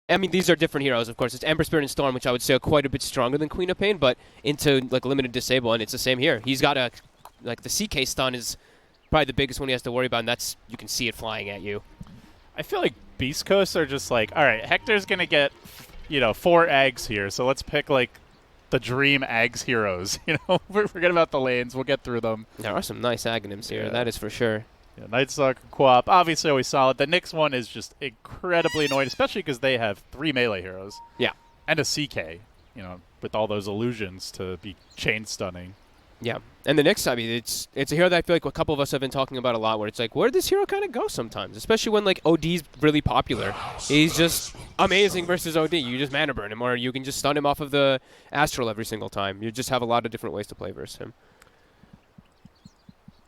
I mean, these are different heroes, of course. It's Ember Spirit and Storm, which I would say are quite a bit stronger than Queen of Pain, but into like limited disable, and it's the same here. He's got a like the CK stun is probably the biggest one he has to worry about, and that's you can see it flying at you. I feel like Beast Coasts are just like, all right, Hector's gonna get 4 eggs here, so let's pick like the dream eggs heroes. Forget about the lanes. We'll get through them. There are some nice Aghanims here, that is for sure. Yeah, Night Stalker, Quap, obviously always solid. The Nyx one is just incredibly annoying, especially because they have 3 melee heroes. Yeah. And a CK, with all those illusions to be chain stunning. Yeah. And the Nyx, I mean, it's a hero that I feel like a couple of us have been talking about a lot, where it's like, where did this hero kind of go sometimes? Especially when, like, OD's really popular. He's just amazing versus OD. You just mana burn him, or you can just stun him off of the Astral every single time. You just have a lot of different ways to play versus him.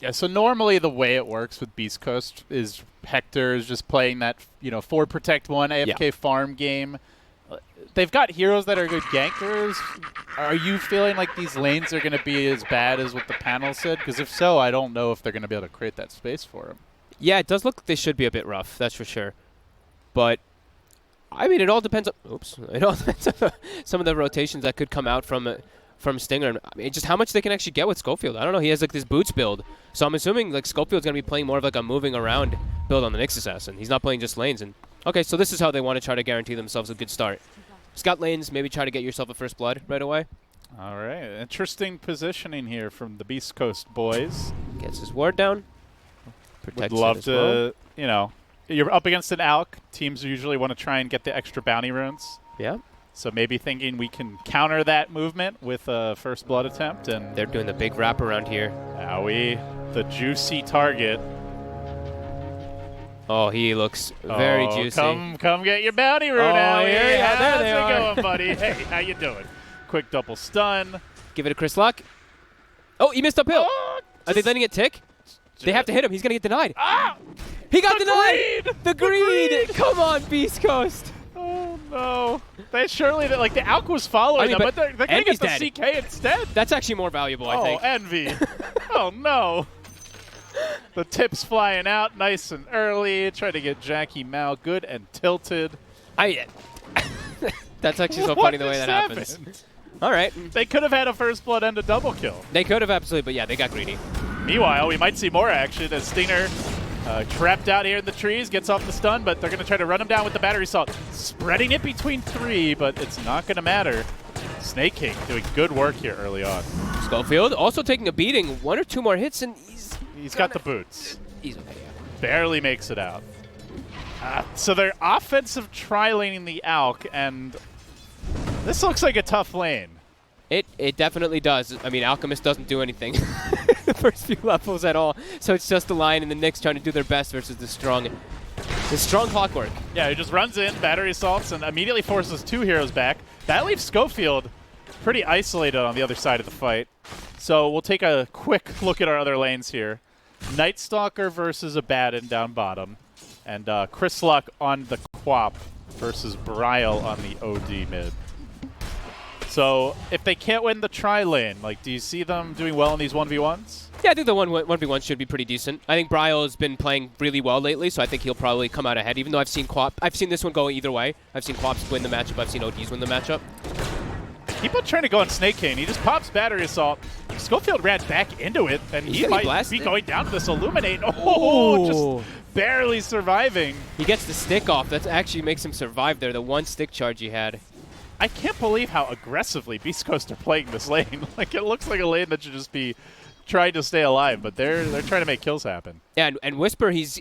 Yeah, so normally the way it works with Beast Coast is Hector is just playing that, 4 Protect 1 AFK farm game. They've got heroes that are good gankers. Are you feeling like these lanes are going to be as bad as what the panel said? Because if so, I don't know if they're going to be able to create that space for them. Yeah, it does look like they should be a bit rough, that's for sure. But, I mean, it all depends on... Oops. It all depends on some of the rotations that could come out from Stinger. I mean, just how much they can actually get with Schofield. I don't know. He has, like, this boots build. So I'm assuming, like, Schofield's going to be playing more of, like, a moving around build on the Nyx Assassin. He's not playing just lanes. And okay, so this is how they want to try to guarantee themselves a good start. Scout lanes, maybe try to get yourself a first blood right away. All right. Interesting positioning here from the Beast Coast boys. Gets his ward down. Would love to, you're up against an Alk. Teams usually want to try and get the extra bounty runes. Yeah. So maybe thinking we can counter that movement with a first blood attempt. And they're doing the big wrap around here. Owie, the juicy target. Oh, he looks very juicy. Come get your bounty rune out here. Yeah, there they are. are. How's it going, buddy? Hey, how you doing? Quick double stun. Give it a Chris Luck. Oh, he missed uphill. Are they letting it tick? They have to hit him. He's going to get denied. Ah! He got denied! Greed! The greed! Come on, Beast Coast. Oh, no. They surely, the Alk was following them, but they're going to get the dead. CK instead. That's actually more valuable, I think. Oh, Envy. Oh, no. The tip's flying out nice and early. Try to get Jackie Mao good and tilted. That's actually so funny the way that happens. All right. They could have had a first blood and a double kill. They could have, absolutely, but yeah, they got greedy. Meanwhile, we might see more action as Stinger trapped out here in the trees, gets off the stun, but they're going to try to run him down with the battery assault. Spreading it between 3, but it's not going to matter. Snake King doing good work here early on. Schofield also taking a beating. 1 or 2 more hits, and he's got the boots. He's okay, yeah. Barely makes it out. So they're offensive tri-laning the Alk, and this looks like a tough lane. It definitely does. I mean, Alchemist doesn't do anything the first few levels at all, so it's just the Lion and the Nyx trying to do their best versus the strong clockwork. Yeah, he just runs in, battery assaults, and immediately forces 2 heroes back. That leaves Schofield pretty isolated on the other side of the fight. So we'll take a quick look at our other lanes here. Night Stalker versus Abaddon down bottom, and Chris Luck on the Quap versus Bryle on the OD mid. So if they can't win the tri-lane, do you see them doing well in these 1v1s? Yeah, I think the 1v1 should be pretty decent. I think Bryle has been playing really well lately, so I think he'll probably come out ahead, even though I've seen this one go either way. I've seen Quaps win the matchup. I've seen ODs win the matchup. People trying to go on Snake King. He just pops battery assault. Schofield ran back into it, and he might be going down to this Illuminate. Oh, just barely surviving. He gets the stick off. That actually makes him survive there, the 1 stick charge he had. I can't believe how aggressively Beast Coast are playing this lane. It looks like a lane that should just be trying to stay alive, but they're trying to make kills happen. Yeah, and Whisper, he's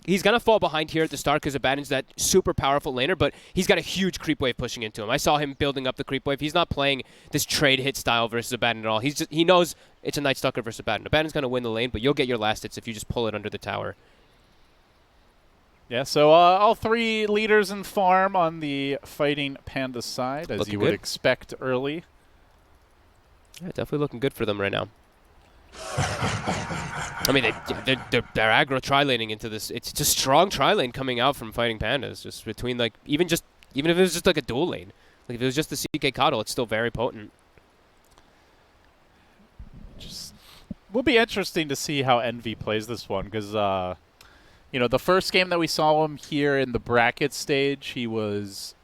going to fall behind here at the start because Abaddon's that super powerful laner, but he's got a huge creep wave pushing into him. I saw him building up the creep wave. He's not playing this trade hit style versus Abaddon at all. He knows it's a Night Stalker versus Abaddon. Abaddon's going to win the lane, but you'll get your last hits if you just pull it under the tower. Yeah, so all 3 leaders in farm on the Fighting Panda side, as you would expect early. Yeah, definitely looking good for them right now. I mean, they're aggro tri-laning into this. It's just strong tri-lane coming out from Fighting Pandas, just between, even if it was just a dual lane. If it was just the CK Coddle, it's still very potent. Will be interesting to see how Envy plays this one, because the first game that we saw him here in the bracket stage, he was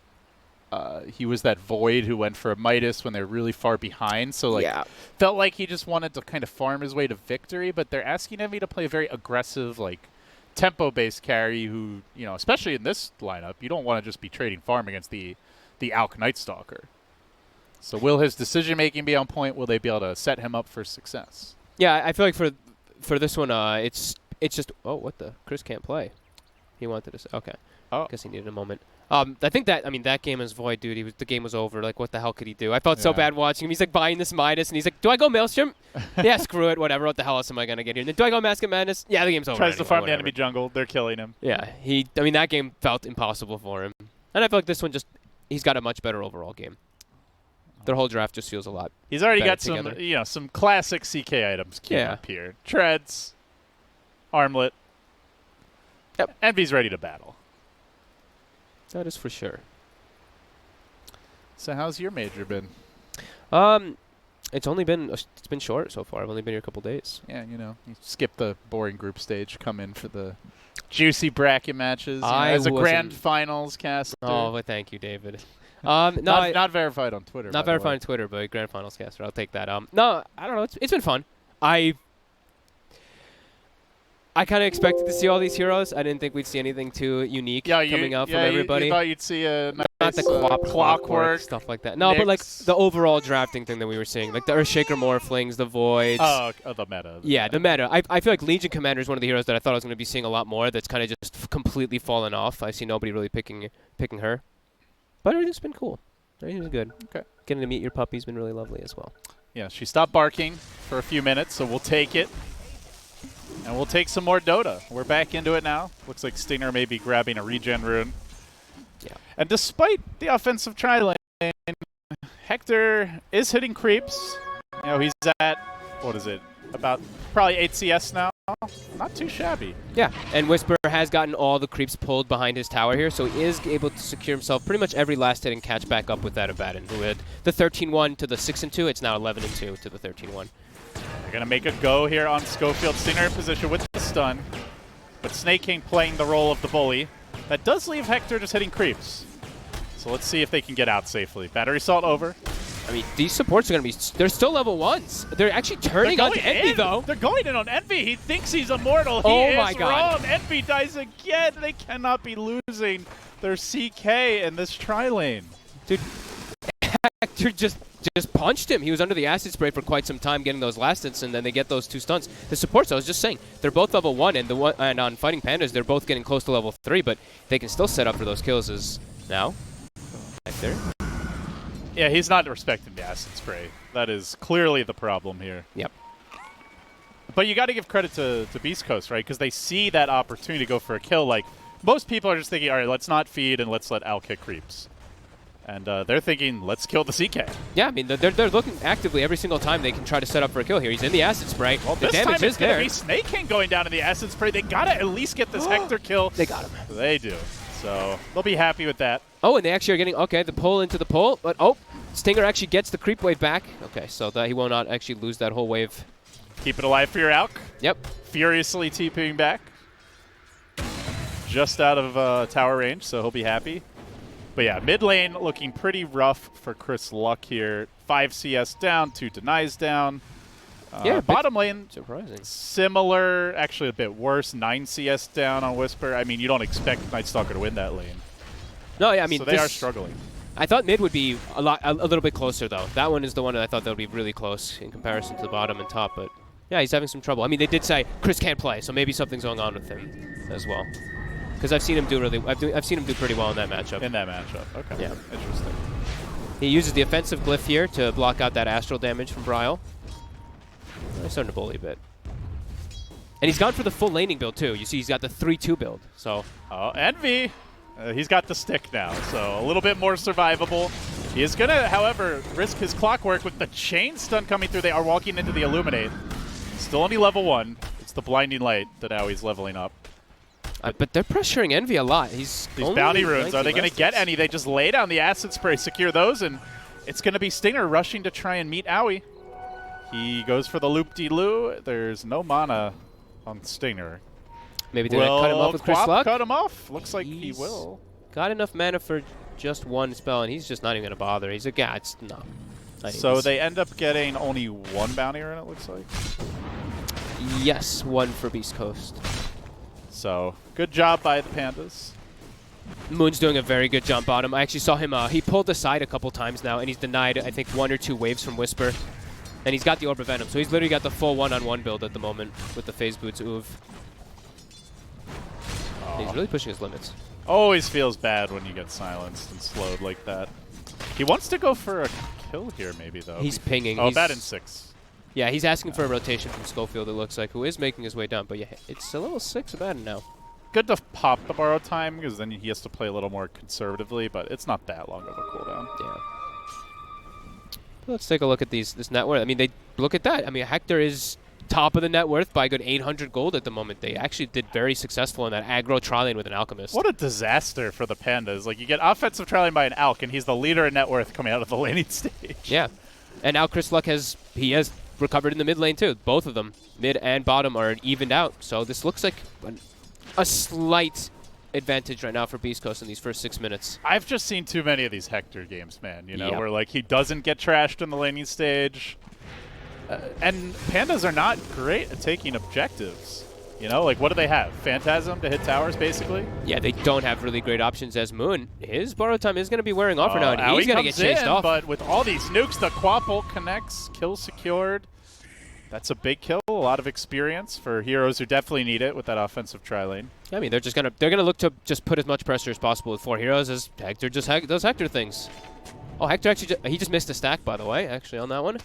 He was that Void who went for a Midas when they're really far behind. So, like, felt like he just wanted to kind of farm his way to victory. But they're asking Envy to play a very aggressive, like, tempo-based carry who, you know, especially in this lineup, you don't want to just be trading farm against the Alk Night Stalker. So will his decision-making be on point? Will they be able to set him up for success? Yeah, I feel like for this one, it's just, oh, what the? Chris can't play. He wanted to say, okay. Oh. Guess he needed a moment. I think that, I mean, that game is Void, dude. The game was over. Like, what the hell could he do? I felt so bad watching him. He's like buying this Midas, and he's like, do I go Maelstrom? Yeah, screw it, whatever. What the hell else am I going to get here? And then, do I go Mask of Madness? Yeah, the game's over. Tries anyway, to farm whatever. the enemy jungle. They're killing him. Yeah, I mean, that game felt impossible for him. And I feel like this one he's got a much better overall game. Their whole draft just feels a lot. He's already got together. some, you know, some classic CK items queued up here. Treads, Armlet. Yep. Envy's ready to battle. That is for sure. So how's your major been? It's been short so far. I've only been here a couple days. Yeah, you know, you skip the boring group stage, come in for the juicy bracket matches. As a grand finals caster. Oh, well, thank you, David. Not verified on Twitter. Not verified on Twitter, but grand finals caster. I'll take that. No, I don't know. It's been fun. I kind of expected to see all these heroes. I didn't think we'd see anything too unique coming out from everybody. You thought you'd see a nice not the clockwork stuff like that. No, but like the overall drafting thing that we were seeing, like the Earthshaker Morphlings, the Voids. Oh, the meta. The meta. I feel like Legion Commander is one of the heroes that I thought I was going to be seeing a lot more. That's kind of just completely fallen off. I see nobody really picking her. But everything's been cool. Everything's good. Okay. Getting to meet your puppy's been really lovely as well. Yeah, she stopped barking for a few minutes, so we'll take it. And we'll take some more Dota. We're back into it now. Looks like Stinger may be grabbing a regen rune. Yeah. And despite the offensive tri-lane, Hector is hitting creeps. You know, he's at, what is it, about probably 8 CS now. Not too shabby. Yeah, and Whisper has gotten all the creeps pulled behind his tower here, so he is able to secure himself pretty much every last hit and catch back up with that Abaddon, who had the 13-1 to the 6-2. It's now 11-2 to the 13-1. They're going to make a go here on Schofield. Stinger in position with the stun, but Snake King playing the role of the bully. That does leave Hector just hitting creeps. So let's see if they can get out safely. Battery Salt over. I mean, these supports are going to be... They're still level 1s. They're actually turning on Envy, though. They're going in on Envy. He thinks he's immortal. He is wrong. Envy dies again. They cannot be losing their CK in this tri-lane. Dude, Hector just punched him. He was under the acid spray for quite some time getting those last hits, and then they get those 2 stunts. The supports, I was just saying, they're both level 1, and on Fighting Pandas, they're both getting close to level 3, but they can still set up for those kills as now. Hector. Yeah, he's not respecting the acid spray. That is clearly the problem here. Yep. But you got to give credit to Beast Coast, right? Because they see that opportunity to go for a kill. Like, most people are just thinking, all right, let's not feed and let's let Al kick creeps. And they're thinking, let's kill the CK. Yeah, I mean, they're looking actively every single time they can try to set up for a kill here. He's in the acid spray. Well, the damage is there. This time it's going to be Snake King going down in the acid spray. They got to at least get this Hector kill. They got him. They do. So they'll be happy with that. Oh, and they actually are getting, okay, the pull into the pull. But, oh, Stinger actually gets the creep wave back. Okay, so that he will not actually lose that whole wave. Keep it alive for your Alk. Yep. Furiously TPing back. Just out of tower range, so he'll be happy. But yeah, mid lane looking pretty rough for Chris Luck here. 5 CS down, 2 denies down. Yeah, bottom lane, surprising. Similar, actually a bit worse. 9 CS down on Whisper. I mean, you don't expect Night Stalker to win that lane. No, yeah, I mean, so they are struggling. I thought mid would be a little bit closer though. That one is the one that I thought that would be really close in comparison to the bottom and top. But yeah, he's having some trouble. I mean, they did say Chris can't play, so maybe something's going on with him as well. Because I've seen him do I've seen him do pretty well in that matchup. Okay. Yeah. Interesting. He uses the offensive glyph here to block out that astral damage from Bryle. He's starting to bully a bit. And he's gone for the full laning build too. You see, he's got the 3-2 build. So. Oh, Envy. He's got the stick now, so a little bit more survivable. He is going to, however, risk his clockwork with the chain stun coming through. They are walking into the Illuminate. Still only level 1. It's the Blinding Light that now he's leveling up. But they're pressuring Envy a lot. These bounty runes, are they going to get any? They just lay down the acid spray, secure those, and it's going to be Stinger rushing to try and meet Owie. He goes for the loop-de-loo. There's no mana on Stinger. Maybe they're going to cut him off with Chris Luck? Cut him off? Looks like he will. Got enough mana for just one spell, and he's just not even going to bother. He's like, yeah, it's no. So they end up getting only one bounty rune, it looks like? Yes, one for Beast Coast. So, good job by the Pandas. Moon's doing a very good job bottom. I actually saw him, he pulled aside a couple times now, and he's denied, I think, 1 or 2 waves from Whisper. And he's got the Orb of Venom, so he's literally got the full one-on-one build at the moment with the Phase Boots Oov. Oh. He's really pushing his limits. Always feels bad when you get silenced and slowed like that. He wants to go for a kill here, maybe, though. He's pinging. Oh, he's bad in 6. Yeah, he's asking for a rotation from Schofield, it looks like, who is making his way down. But yeah, it's a level 6 of Madden now. Good to pop the borrow time, because then he has to play a little more conservatively, but it's not that long of a cooldown. Yeah. Let's take a look at this net worth. I mean, look at that. I mean, Hector is top of the net worth by a good 800 gold at the moment. They actually did very successful in that aggro trial lane with an Alchemist. What a disaster for the Pandas. Like, you get offensive trial lane by an Alch, and he's the leader in net worth coming out of the laning stage. Yeah. And now Chris Luck has recovered in the mid lane too. Both of them, mid and bottom, are evened out. So this looks like a slight advantage right now for Beast Coast in these first 6 minutes. I've just seen too many of these Hector games, man. You know, Yep. where like he doesn't get trashed in the laning stage. And Pandas are not great at taking objectives. You know, like what do they have? Phantasm to hit towers, basically? Yeah, they don't have really great options as Moon. His borrow time is going to be wearing off for now, and he's going to get chased off. But with all these nukes, the Quapple connects, kill secured. That's a big kill, a lot of experience for heroes who definitely need it with that offensive tri-lane. I mean, they're gonna look to just put as much pressure as possible with 4 heroes as Hector just does Hector things. Oh, Hector actually he just missed a stack, by the way, actually, on that one. A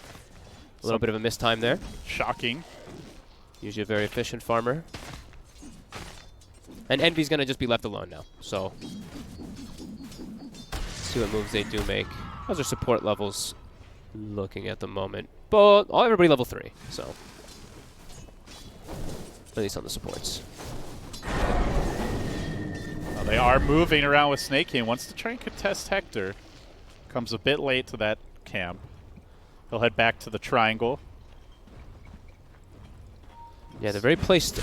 little bit of a missed time there. Shocking. Usually a very efficient farmer. And Envy's gonna just be left alone now, so let's see what moves they do make. Those are support levels looking at the moment. But everybody level 3, so at least on the supports. Well, they are moving around with Snake King. Wants to try and contest Hector. Comes a bit late to that camp. He'll head back to the triangle. Yeah, they're very placed.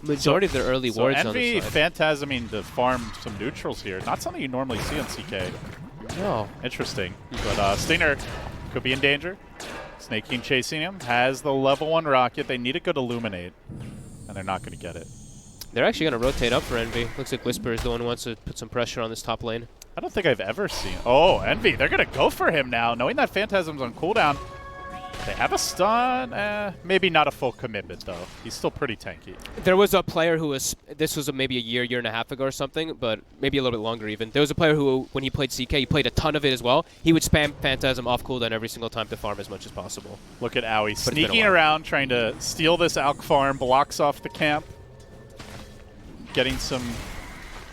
Majority of their early wards on Envy the side. phantasming to farm some neutrals here. Not something you normally see on CK. No. Interesting. But Stinger could be in danger. Snake King chasing him. Has the level 1 rocket. They need a good Illuminate. And they're not going to get it. They're actually going to rotate up for Envy. Looks like Whisper is the one who wants to put some pressure on this top lane. I don't think I've ever seen... Oh, Envy. They're going to go for him now. Knowing that Phantasm's on cooldown. They have a stun. Maybe not a full commitment, though. He's still pretty tanky. There was a player who was... This was maybe a year and a half ago or something, but maybe a little bit longer even. There was a player who, when he played CK, he played a ton of it as well. He would spam Phantasm off cooldown every single time to farm as much as possible. Look at Owie sneaking around, trying to steal this Alk farm, blocks off the camp. Getting some,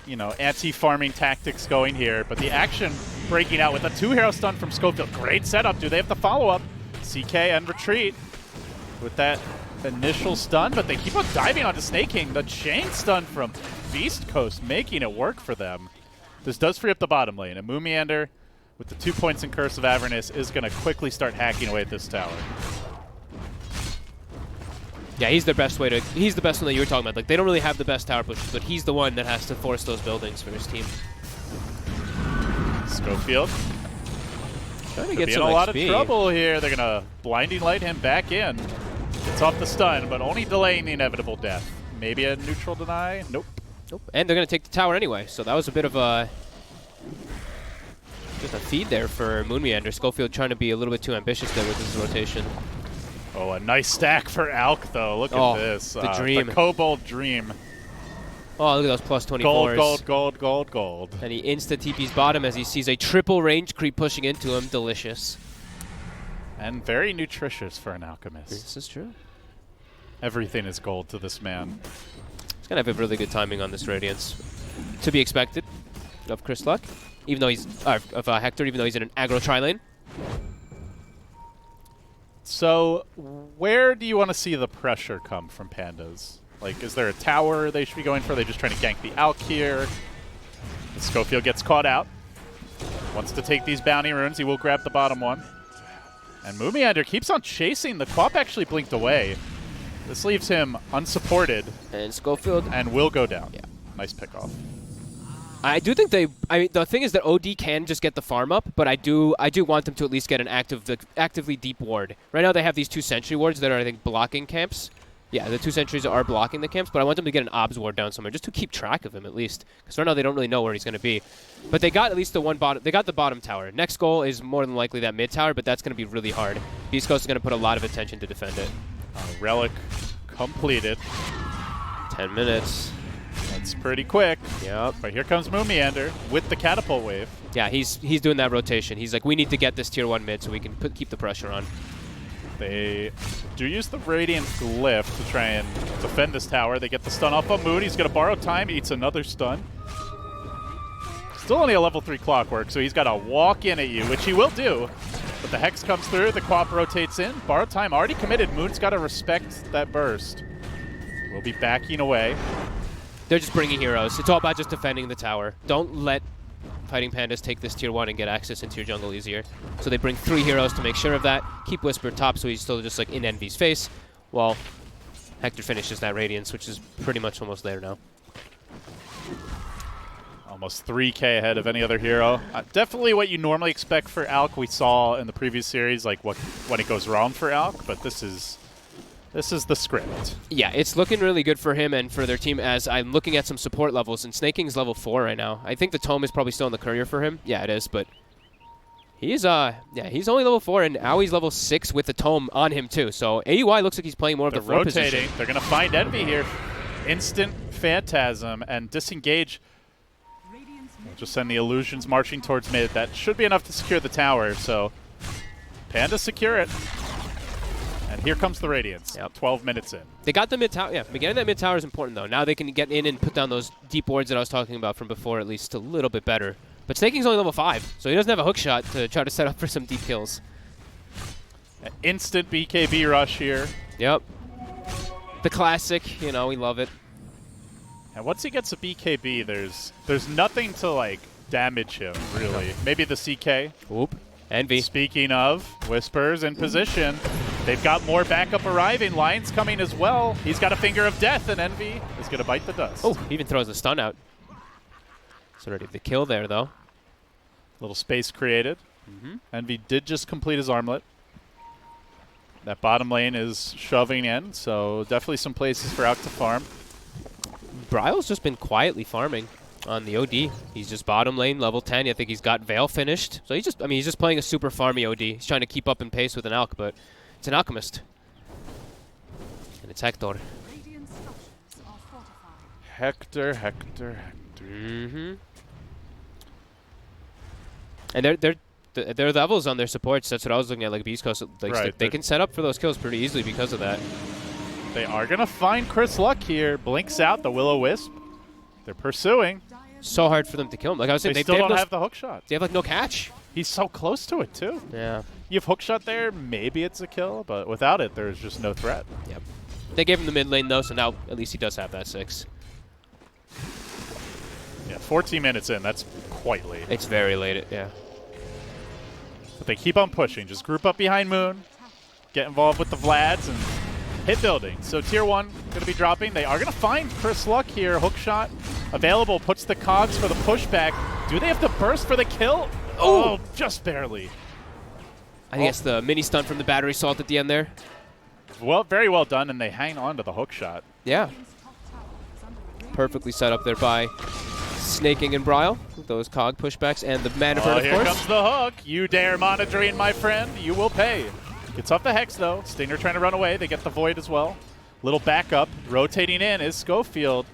you know, anti-farming tactics going here, but the action breaking out with a 2-hero stun from Schofield. Great setup. Do they have the follow-up? CK and retreat with that initial stun, but they keep on diving onto Snake King. The chain stun from Beast Coast making it work for them. This does free up the bottom lane, and Moomeander with the 2 points in Curse of Avernus is going to quickly start hacking away at this tower. Yeah, he's the best one that you were talking about. Like, they don't really have the best tower pushes, but he's the one that has to force those buildings for his team. Schofield Trying to could get be some in a lot of XP. trouble here. They're going to blinding light him back in. Gets off the stun, but only delaying the inevitable death. Maybe a neutral deny? Nope. Nope. And they're going to take the tower anyway, so that was a bit of a... just a feed there for Moonmeander. Schofield trying to be a little bit too ambitious there with his rotation. Oh, a nice stack for Alk, though. Look at this. The dream. The Kobold Dream. Oh, look at those plus 24s. Gold, gold, gold, gold, gold. And he insta-TP's bottom as he sees a triple range creep pushing into him. Delicious. And very nutritious for an alchemist. This is true. Everything is gold to this man. He's going to have a really good timing on this Radiance. To be expected of Chris Luck. Even though he's... of Hector, even though he's in an aggro tri-lane. So, where do you want to see the pressure come from Pandas? Like, is there a tower they should be going for? Are they just trying to gank the Alk here? And Schofield gets caught out. Wants to take these bounty runes. He will grab the bottom one. And Moomeander keeps on chasing. The Quap actually blinked away. This leaves him unsupported. And Schofield... And will go down. Yeah. Nice pick off. I do think I mean, the thing is that OD can just get the farm up, but I do want them to at least get an actively deep ward. Right now they have these 2 sentry wards that are, I think, blocking camps. Yeah, the 2 sentries are blocking the camps, but I want them to get an obs ward down somewhere just to keep track of him at least. Because right now they don't really know where he's going to be. But they got at least the one bottom. They got the bottom tower. Next goal is more than likely that mid tower, but that's going to be really hard. Beast Coast is going to put a lot of attention to defend it. Relic completed. 10 minutes. That's pretty quick. Yep. But here comes Moonmeander with the catapult wave. Yeah, he's doing that rotation. He's like, we need to get this tier 1 mid so we can keep the pressure on. They do use the Radiant Glyph to try and defend this tower. They get the stun off on Moon. He's going to borrow time, eats another stun. Still only a level 3 clockwork, so he's got to walk in at you, which he will do. But the Hex comes through, the Quap rotates in. Borrow time already committed. Moon's got to respect that burst. We'll be backing away. They're just bringing heroes. It's all about just defending the tower. Don't let Fighting Pandas take this tier 1 and get access into your jungle easier. So they bring 3 heroes to make sure of that. Keep Whisper top so he's still just like in Envy's face, while Hector finishes that Radiance, which is pretty much almost there now. Almost 3K ahead of any other hero. Definitely what you normally expect for Alk. We saw in the previous series, like when it goes wrong for Alk, but this is the script. Yeah, it's looking really good for him and for their team as I'm looking at some support levels, and Snaking's level 4 right now. I think the Tome is probably still in the courier for him. Yeah, it is, but he's he's only level 4, and Aui's level 6 with the Tome on him too. So AUI looks like he's playing more of the 4 position. They're going to find Envy here. Instant Phantasm and disengage. We'll just send the illusions marching towards mid. That should be enough to secure the tower, so Panda secure it. And here comes the Radiance. Yep. 12 minutes in. They got the mid tower. Yeah, getting that mid tower is important though. Now they can get in and put down those deep wards that I was talking about from before, at least a little bit better. But Snaking's only level 5, so he doesn't have a hook shot to try to set up for some deep kills. An instant BKB rush here. Yep. The classic, you know, we love it. And once he gets a BKB, there's nothing to like damage him really. Maybe the CK. Whoop. Envy. Speaking of, Whispers in position. They've got more backup arriving. Lions coming as well. He's got a finger of death, and Envy is going to bite the dust. Oh, he even throws the stun out. It's already the kill there, though. Little space created. Envy did just complete his armlet. That bottom lane is shoving in, so definitely some places for Alk to farm. Bryle's just been quietly farming on the OD. He's just bottom lane, level 10. I think he's got Veil finished. So he's just playing a super farmy OD. He's trying to keep up in pace with an Alk, but it's an Alchemist. And it's Hector. Hector. And their levels on their supports, that's what I was looking at, like Beast Coast. Like, right, they can set up for those kills pretty easily because of that. They are going to find Chris Luck here. Blinks out the Will-O-Wisp. They're pursuing. So hard for them to kill him. Like I was saying, they still don't have the hook shot. They have like no catch. He's so close to it too. Yeah. You have hook shot there, maybe it's a kill, but without it, there's just no threat. Yep. They gave him the mid lane though, so now at least he does have that 6. Yeah, 14 minutes in, that's quite late. It's very late, yeah. But they keep on pushing. Just group up behind Moon, get involved with the Vlads, and hit building. So tier 1 going to be dropping. They are going to find Chris Luck here. Hook shot available, puts the cogs for the pushback. Do they have to burst for the kill? Oh, just barely. I think it's the mini stun from the battery salt at the end there. Well, very well done, and they hang on to the hook shot. Yeah. Perfectly set up there by Snaking and Bryle with those cog pushbacks and the Manifort, of here course. Comes the hook. You dare monitoring, my friend. You will pay. Gets off the Hex, though. Stinger trying to run away. They get the Void as well. Little backup. Rotating in is Schofield.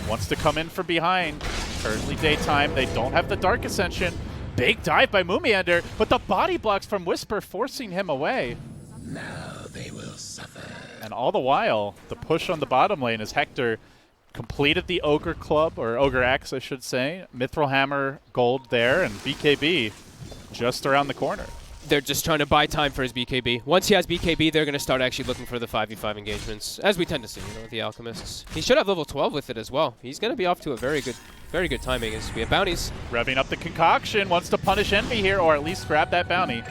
Wants to come in from behind. Currently daytime. They don't have the Dark Ascension. Big dive by Moomiander, but the body blocks from Whisper forcing him away. Now they will suffer. And all the while, the push on the bottom lane is Hector completed the Ogre Club, or Ogre Axe, I should say. Mithril Hammer gold there, and BKB just around the corner. They're just trying to buy time for his BKB. Once he has BKB, they're going to start actually looking for the 5v5 engagements, as we tend to see, with the Alchemists. He should have level 12 with it as well. He's going to be off to a very good timing as we have bounties. Revving up the concoction, wants to punish Envy here, or at least grab that bounty.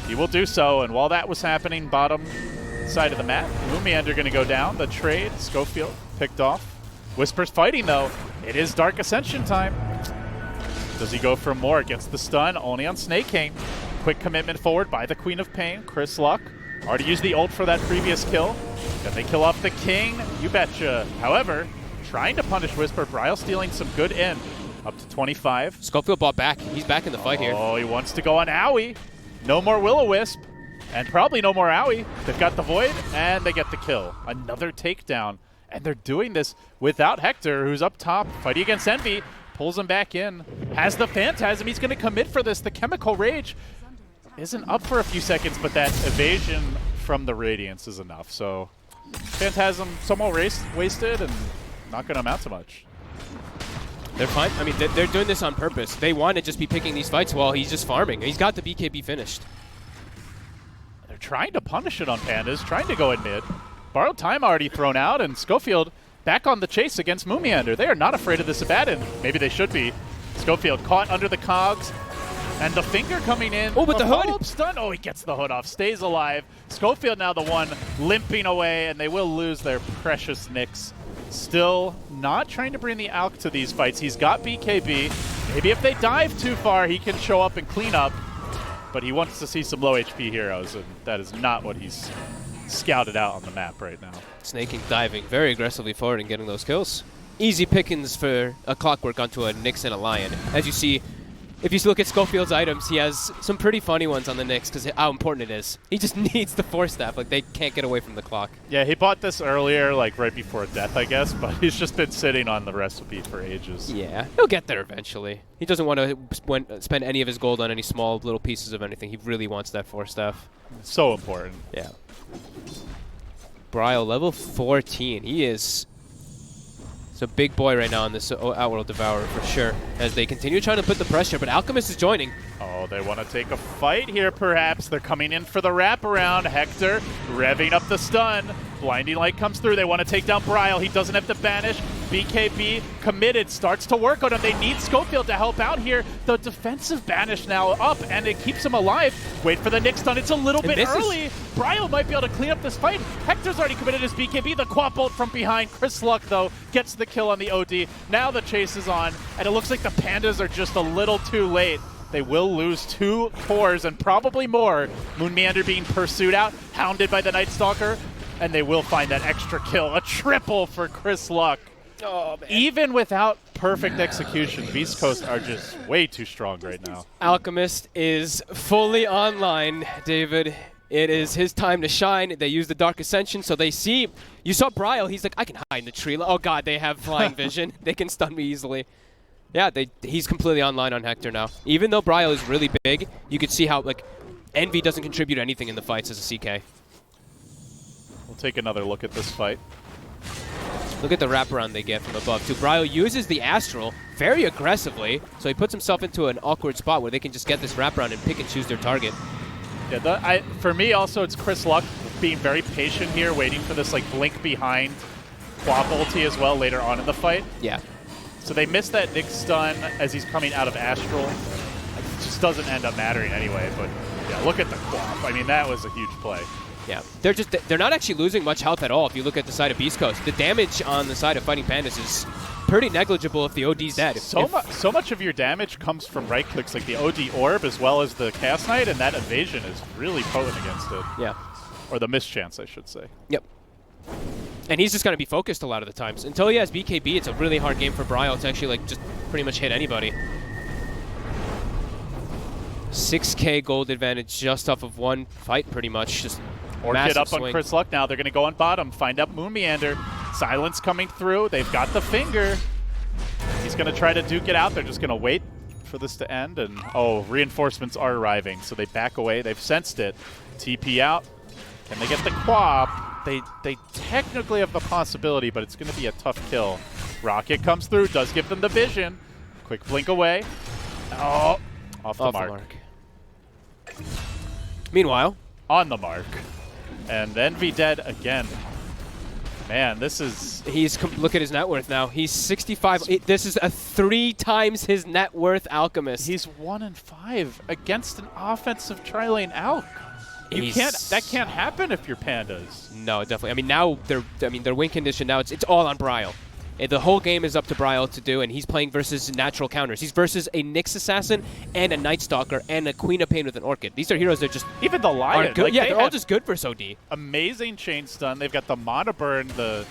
He will do so, and while that was happening, bottom side of the map, Moomiander going to go down. The trade, Schofield picked off. Whisper's fighting, though. It is Dark Ascension time. Does he go for more? Gets the stun only on Snake King. Quick commitment forward by the Queen of Pain, Chris Luck. Already used the ult for that previous kill. Can they kill off the King? You betcha. However, trying to punish Whisper, Bryle stealing some good in. Up to 25. Schofield bought back. He's back in the fight here. Oh, he wants to go on Owie. No more Will-O-Wisp. And probably no more Owie. They've got the Void, and they get the kill. Another takedown. And they're doing this without Hector, who's up top, fighting against Envy. Pulls him back in. Has the Phantasm. He's going to commit for this. The Chemical Rage isn't up for a few seconds, but that evasion from the Radiance is enough. So Phantasm somewhat wasted and not going to amount to much. They're fine. I mean, they're doing this on purpose. They want to just be picking these fights while he's just farming. He's got the BKB finished. They're trying to punish it on Pandas, trying to go in mid. Borrowed time already thrown out, and Schofield back on the chase against Moomiander. They are not afraid of this Abaddon. Maybe they should be. Schofield caught under the cogs, and the finger coming in. Oh, but the hood! Stun. Oh, he gets the hood off, stays alive. Schofield now the one limping away, and they will lose their precious Nyx. Still not trying to bring the Alk to these fights. He's got BKB. Maybe if they dive too far, he can show up and clean up. But he wants to see some low HP heroes, and that is not what he's scouted out on the map right now. Snake King diving very aggressively forward and getting those kills. Easy pickings for a Clockwork onto a Nyx and a Lion. As you see, if you look at Schofield's items, he has some pretty funny ones on the Nyx because how important it is. He just needs the Force Staff. Like, they can't get away from the clock. Yeah, he bought this earlier, like right before death, I guess, but he's just been sitting on the recipe for ages. Yeah, he'll get there eventually. He doesn't want to spend any of his gold on any small little pieces of anything. He really wants that Force Staff. So important. Yeah. Bryle, level 14. He is a big boy right now on this Outworld Devourer for sure, as they continue trying to put the pressure, but Alchemist is joining. Oh, they want to take a fight here, perhaps. They're coming in for the wraparound. Hector revving up the stun. Blinding Light comes through. They want to take down Bryle. He doesn't have to banish. BKB committed, starts to work on him. They need Schofield to help out here. The defensive banish now up, and it keeps him alive. Wait for the Nyx stun. It's a little bit early. Bryle might be able to clean up this fight. Hector's already committed his BKB. The quad bolt from behind. Chris Luck, though, gets the kill on the OD. Now the chase is on, and it looks like the Pandas are just a little too late. They will lose 2 cores and probably more. Moonmeander being pursued out, hounded by the Night Stalker, and they will find that extra kill. A triple for Chris Luck. Oh, man. Even without perfect execution, Beast Coast are just way too strong right now. Alchemist is fully online, David. It is his time to shine. They use the Dark Ascension, so they see. You saw Bryle. He's like, I can hide in the tree. Oh, God, they have flying vision. They can stun me easily. Yeah, he's completely online on Hector now. Even though Bryle is really big, you could see how, like, Envy doesn't contribute anything in the fights as a CK. We'll take another look at this fight. Look at the wraparound they get from above, too. Bryle uses the Astral very aggressively, so he puts himself into an awkward spot where they can just get this wraparound and pick and choose their target. Yeah, for me, also, it's Chris Luck being very patient here, waiting for this, like, blink behind Quap ulti as well later on in the fight. Yeah. So they missed that Nyx stun as he's coming out of Astral. It just doesn't end up mattering anyway, but yeah, look at the Quap. I mean, that was a huge play. Yeah, they're not actually losing much health at all if you look at the side of Beast Coast. The damage on the side of Fighting Pandas is pretty negligible if the OD's dead. So much of your damage comes from right clicks like the OD Orb as well as the Chaos Knight, and that evasion is really potent against it. Yeah. Or the mischance, I should say. Yep. And he's just going to be focused a lot of the times. Until he has BKB, it's a really hard game for Bryle to actually like just pretty much hit anybody. 6K gold advantage just off of one fight pretty much. Just Orchid up swing. on Chris Luck now. They're going to go on bottom, find up Moonmeander. Silence coming through. They've got the finger. He's going to try to duke it out. They're just going to wait for this to end. And, oh, reinforcements are arriving. So they back away. They've sensed it. TP out. Can they get the Quap? They technically have the possibility, but it's going to be a tough kill. Rocket comes through. Does give them the vision. Quick blink away. Oh, off the mark. Meanwhile, on the mark. And Envy dead again. Man, this is... Look at his net worth now. He's 65. This is a 3 times his net worth Alchemist. He's 1-5 against an offensive tri-lane Alk. That can't happen if you're Pandas. No, definitely. I mean, now their win condition now it's all on Bryle. The whole game is up to Bryle to do, and he's playing versus natural counters. He's versus a Nyx Assassin and a Night Stalker and a Queen of Pain with an Orchid. These are heroes that just even the Lion. are good. Like, Yeah, they're all just good for OD. Amazing chain stun. They've got the Mana Burn, the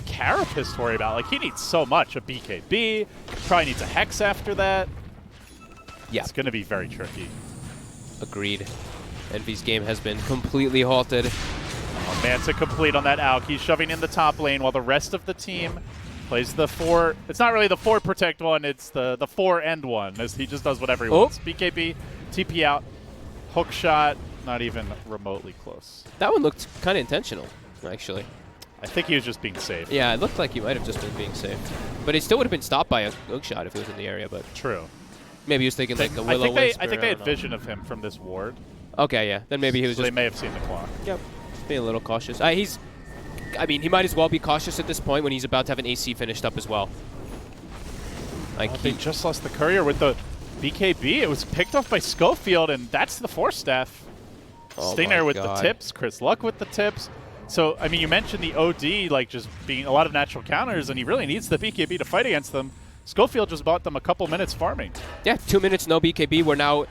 Carapace to worry about. Like, he needs so much. A BKB, probably needs a Hex after that. Yeah. It's going to be very tricky. Agreed. Envy's game has been completely halted. Oh, Manta complete on that Alk. He's shoving in the top lane while the rest of the team plays the 4. It's not really the 4 protect one, it's the 4 end one, as he just does whatever he wants. BKB, TP out, hook shot, not even remotely close. That one looked kind of intentional, actually. I think he was just being safe. Yeah, it looked like he might have just been being safe. But it still would have been stopped by a hook shot if he was in the area, but True. maybe he was thinking like a Willow Wisp. I think they had don't know. vision of him from this ward. Okay, yeah. Then maybe he was So just... they may have seen the clock. Yep. Being a little cautious. I mean, he might as well be cautious at this point when he's about to have an AC finished up as well. Like They just lost the courier with the BKB. It was picked off by Schofield, and that's the Force Staff. Oh Stinger my with God. the tips, Chris Luck with the tips. So, I mean, you mentioned the OD, like, just being a lot of natural counters, and he really needs the BKB to fight against them. Schofield just bought them a couple minutes farming. Yeah, 2 minutes, no BKB. We're now...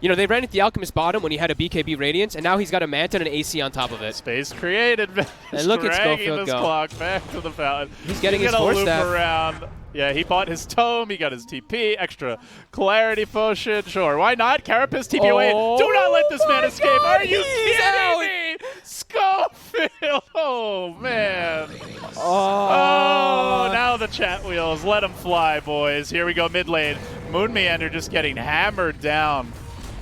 You know, they ran at the Alchemist bottom when he had a BKB Radiance, and now he's got a Manta and an AC on top of it. Space created. And look at dragging Schofield this go. clock back to the fountain. He's getting his gonna Force loop Staff. around. Yeah, he bought his tome. He got his TP. Extra clarity potion. Sure, why not? Carapace TP away. Do not let this man escape. God, Are you he's kidding out. me? Schofield. Oh, man. Oh, Now the chat wheels. Let them fly, boys. Here we go mid lane. Moon Meander just getting hammered down.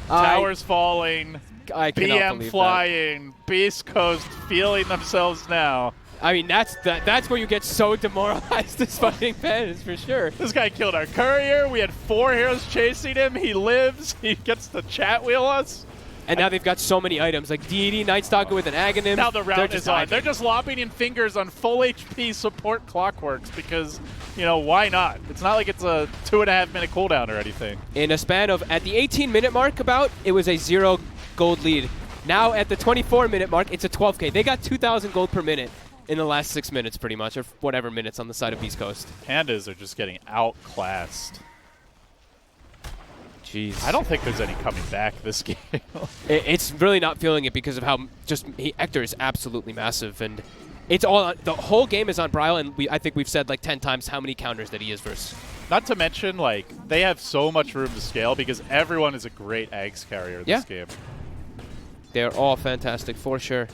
Towers falling. I cannot BM believe flying. Beast Coast feeling themselves now. that. I mean, that's where you get so demoralized as fighting Pandas, for sure. This guy killed our courier. We had 4 heroes chasing him. He lives. He gets to chat wheel us. And now they've got so many items, like Deity, Night Stalker with an Aghanim. Now the route is on. diving. They're just lobbing in fingers on full HP support Clockworks because, you know, why not? It's not like it's a 2.5 minute cooldown or anything. In a span of, at the 18-minute mark it was a 0 gold lead. Now at the 24-minute mark, it's a 12K. They got 2,000 gold per minute in the last 6 minutes, pretty much, or whatever minutes on the side of Beast Coast. Pandas are just getting outclassed. Jeez. I don't think there's any coming back this game. It's really not feeling it because of how Hector is absolutely massive, and it's all the whole game is on Bryle, and I think we've said like 10 times how many counters that he is versus. Not to mention, like, they have so much room to scale because everyone is a great Ags carrier this game. They're all fantastic for sure.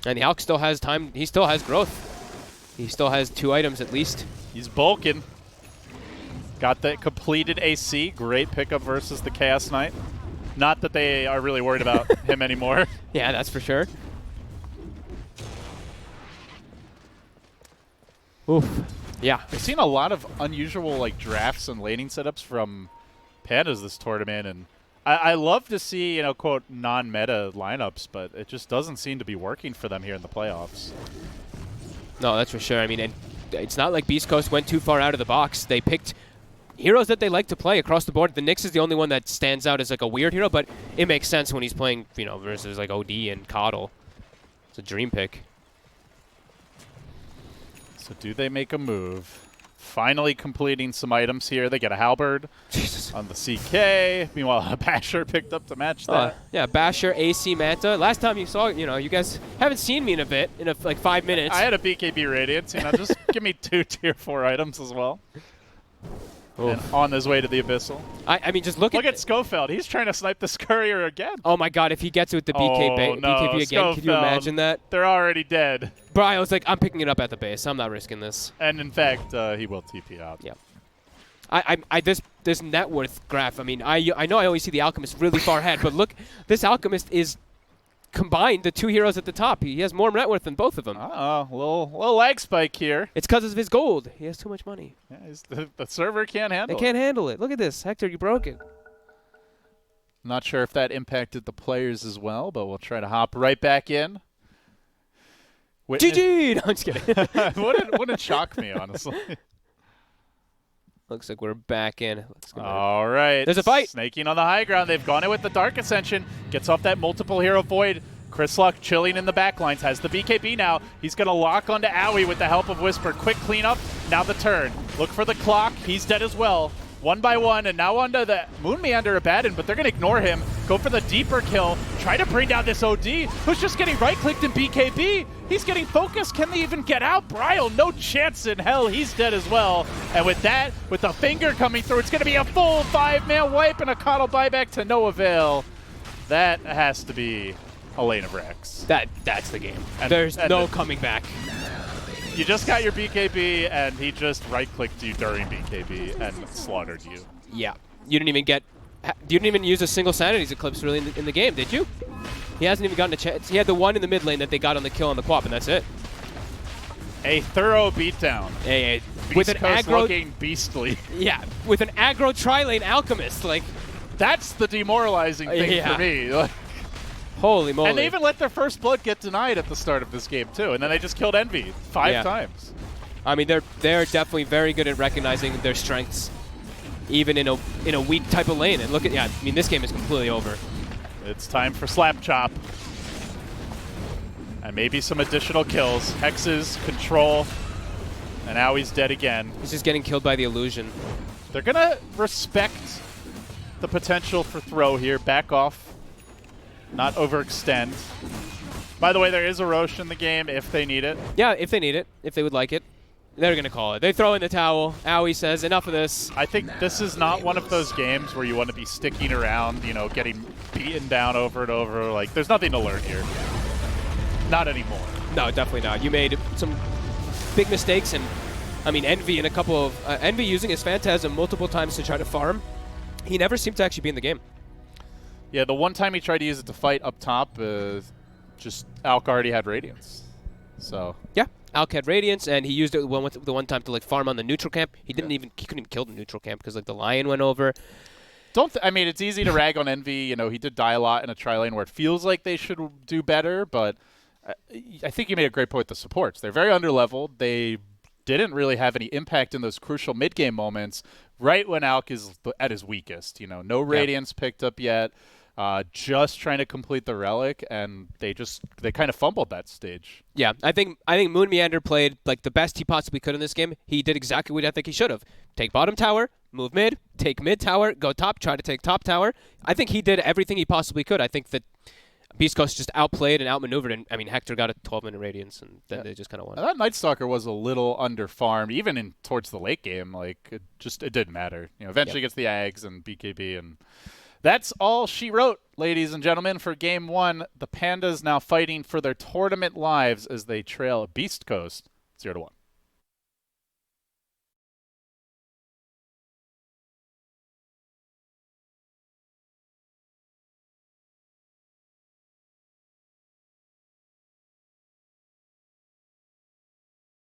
And the Alk still has time. He still has growth. He still has 2 items at least. He's bulking. Got the completed AC. Great pickup versus the Chaos Knight. Not that they are really worried about him anymore. Yeah, that's for sure. Oof. Yeah. I've seen a lot of unusual like drafts and laning setups from Pandas this tournament, and I love to see, you know, quote, non-meta lineups, but it just doesn't seem to be working for them here in the playoffs. No, that's for sure. I mean, and it's not like Beast Coast went too far out of the box. They picked heroes that they like to play across the board. The Nyx is the only one that stands out as like a weird hero, but it makes sense when he's playing, you know, versus like OD and Coddle. It's a dream pick. So do they make a move? Finally completing some items here. They get a Halberd on the CK. Meanwhile, a Basher picked up to match that. Yeah, Basher, AC, Manta. Last time you saw, you know, you guys haven't seen me in a bit, like 5 minutes. I had a BKB Radiance, you know, just give me 2 tier 4 items as well. And on his way to the Abyssal. I mean, just look at Schofield. He's trying to snipe this courier again. Oh my God, if he gets it with the BKB again, Schofield, can you imagine that? They're already dead. Bro, I was like, I'm picking it up at the base. I'm not risking this. And in fact, he will TP out. Yeah. This net worth graph, I mean, I know I always see the Alchemist really far ahead, but look, this Alchemist is combined the 2 heroes at the top. He has more net worth than both of them. Uh-oh, little lag spike here. It's because of his gold. He has too much money. Yeah, the server can't handle it. They can't handle it. Look at this. Hector, you broke it. Not sure if that impacted the players as well, but we'll try to hop right back in. GG! No, I'm just kidding. wouldn't shock me, honestly. Looks like we're back in. All right. There's a fight. Snaking on the high ground. They've gone in with the Dark Ascension. Gets off that multiple hero void. Chris Luck chilling in the backlines, has the BKB now. He's going to lock onto Owie with the help of Whisper. Quick cleanup, now the turn. Look for the clock, he's dead as well. One by one, and now onto the Moon Meander Abaddon, but they're going to ignore him. Go for the deeper kill, try to bring down this OD, who's just getting right-clicked in BKB. He's getting focused, can they even get out? Bryle, no chance in hell, he's dead as well. And with that, with the finger coming through, it's going to be a full 5-man wipe and a Coddle buyback to no avail. That has to be a lane of Rex. That's the game. There's no coming back. You just got your BKB, and he just right-clicked you during BKB and slaughtered you. Yeah. You didn't even use a single Sanity's Eclipse really in the game, did you? He hasn't even gotten a chance. He had the one in the mid lane that they got on the kill on the Quap, and that's it. A thorough beatdown. With an aggro looking beastly. Yeah, with an aggro tri-lane Alchemist, like that's the demoralizing thing for me. Holy moly. And they even let their first blood get denied at the start of this game too, and then they just killed Envy 5 times. I mean, they're definitely very good at recognizing their strengths, even in a weak type of lane. And look at I mean, this game is completely over. It's time for Slap Chop. And maybe some additional kills. Hexes, control, and now he's dead again. He's just getting killed by the illusion. They're gonna respect the potential for throw here. Back off. Not overextend. By the way, there is a Roche in the game if they need it. Yeah, if they need it, if they would like it. They're going to call it. They throw in the towel. Owie says, enough of this. I think this is not one of those games where you want to be sticking around, getting beaten down over and over. Like, there's nothing to learn here. Not anymore. No, definitely not. You made some big mistakes, and, I mean, Envy in a couple of... Envy using his Phantasm multiple times to try to farm. He never seemed to actually be in the game. Yeah, the one time he tried to use it to fight up top, just Alk already had Radiance. So... Yeah. Alk had Radiance, and he used it the one time to like farm on the neutral camp. He couldn't even kill the neutral camp because like the Lion went over. I mean, it's easy to rag on Envy. He did die a lot in a tri-lane where it feels like they should do better, but I think you made a great point with the supports. They're very underleveled. They didn't really have any impact in those crucial mid-game moments right when Alk is at his weakest. No Radiance picked up yet. Just trying to complete the relic, and they kind of fumbled that stage. Yeah, I think Moon Meander played like the best he possibly could in this game. He did exactly what I think he should have. Take bottom tower, move mid, take mid tower, go top, try to take top tower. I think he did everything he possibly could. I think that Beast Coast just outplayed and outmaneuvered, and I mean Hector got a 12-minute Radiance, and then they just kind of won. That Night Stalker was a little underfarmed, even towards the late game. Like it didn't matter. Eventually gets the Ags and BKB and. That's all she wrote, ladies and gentlemen, for Game 1. The Pandas now fighting for their tournament lives as they trail Beast Coast 0-1.